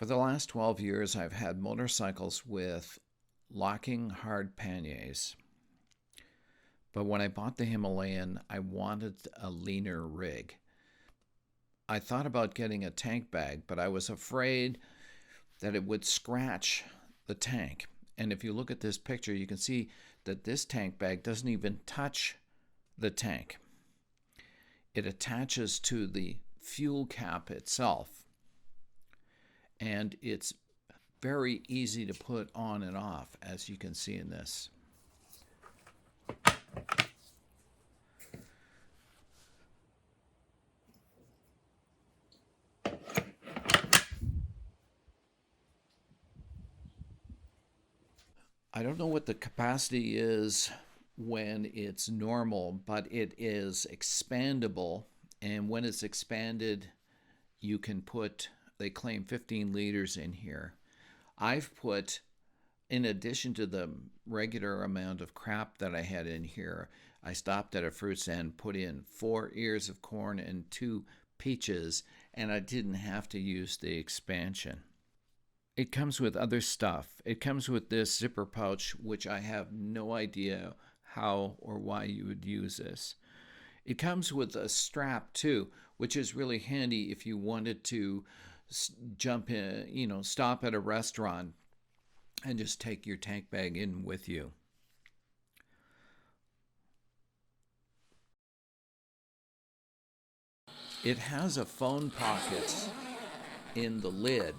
For the last 12 years, I've had motorcycles with locking hard panniers. But when I bought the Himalayan, I wanted a leaner rig. I thought about getting a tank bag, but I was afraid that it would scratch the tank. And if you look at this picture, you can see that this tank bag doesn't even touch the tank. It attaches to the fuel cap itself. And it's very easy to put on and off, as you can see in this. I don't know what the capacity is when it's normal, but it is expandable. And when it's expanded, you can put, they claim 15 liters in here. I've put, in addition to the regular amount of crap that I had in here, I stopped at a fruit stand, put in 4 ears of corn and 2 peaches, and I didn't have to use the expansion. It comes with other stuff. It comes with this zipper pouch, which I have no idea how or why you would use this. It comes with a strap too, which is really handy if you wanted to jump in, stop at a restaurant and just take your tank bag in with you. It has a phone pocket in the lid.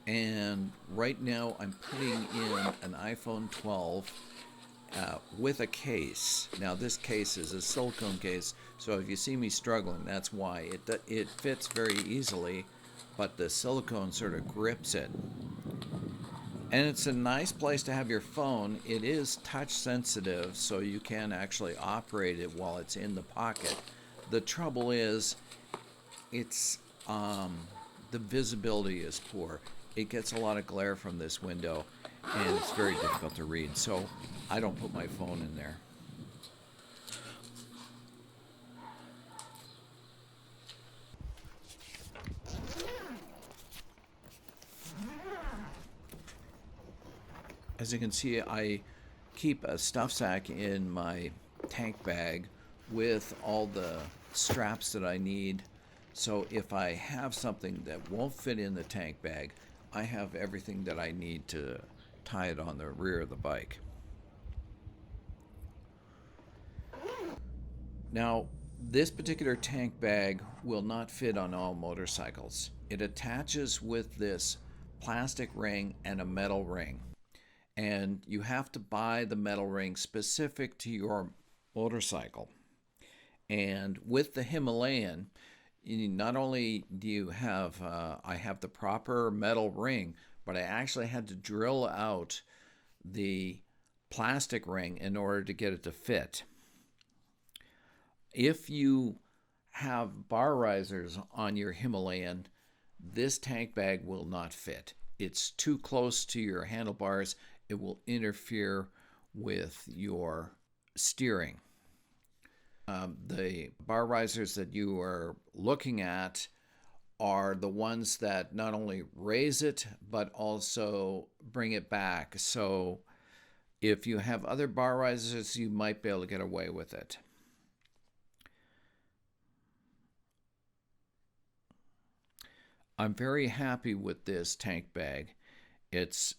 And right now I'm putting in an iPhone 12 with a case. Now this case is a silicone case, so if you see me struggling, that's why. It fits very easily, but the silicone sort of grips it. And it's a nice place to have your phone. It is touch sensitive, so you can actually operate it while it's in the pocket. The trouble is, it's the visibility is poor. It gets a lot of glare from this window, and it's very difficult to read, so I don't put my phone in there. As you can see, I keep a stuff sack in my tank bag with all the straps that I need, so if I have something that won't fit in the tank bag, I have everything that I need to tie it on the rear of the bike. Now, this particular tank bag will not fit on all motorcycles. It attaches with this plastic ring and a metal ring. And you have to buy the metal ring specific to your motorcycle. And with the Himalayan, not only do you have, I have the proper metal ring, but I actually had to drill out the plastic ring in order to get it to fit. If you have bar risers on your Himalayan, this tank bag will not fit. It's too close to your handlebars. It will interfere with your steering. The bar risers that you are looking at are the ones that not only raise it, but also bring it back. So if you have other bar risers, you might be able to get away with it. I'm very happy with this tank bag. It's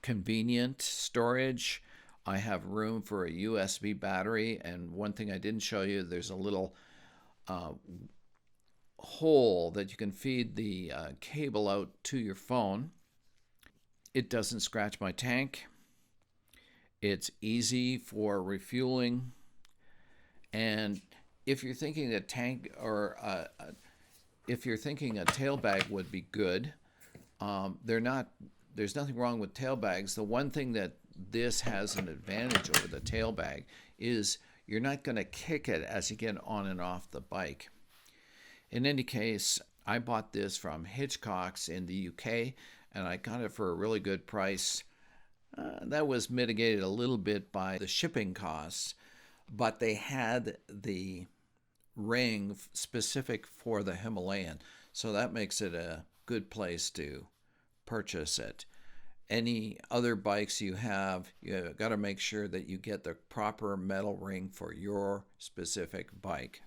convenient storage. I have room for a USB battery, and one thing I didn't show you, there's a little hole that you can feed the cable out to your phone. It doesn't scratch my tank. It's easy for refueling. And if you're thinking a tank or if you're thinking a tail bag would be good, there's nothing wrong with tail bags. The one thing that this has an advantage over the tail bag is you're not going to kick it as you get on and off the bike. In any case, I bought this from Hitchcock's in the UK, and I got it for a really good price. That was mitigated a little bit by the shipping costs, but they had the ring specific for the Himalayan, so that makes it a good place to purchase it. Any other bikes you have, you got to make sure that you get the proper metal ring for your specific bike.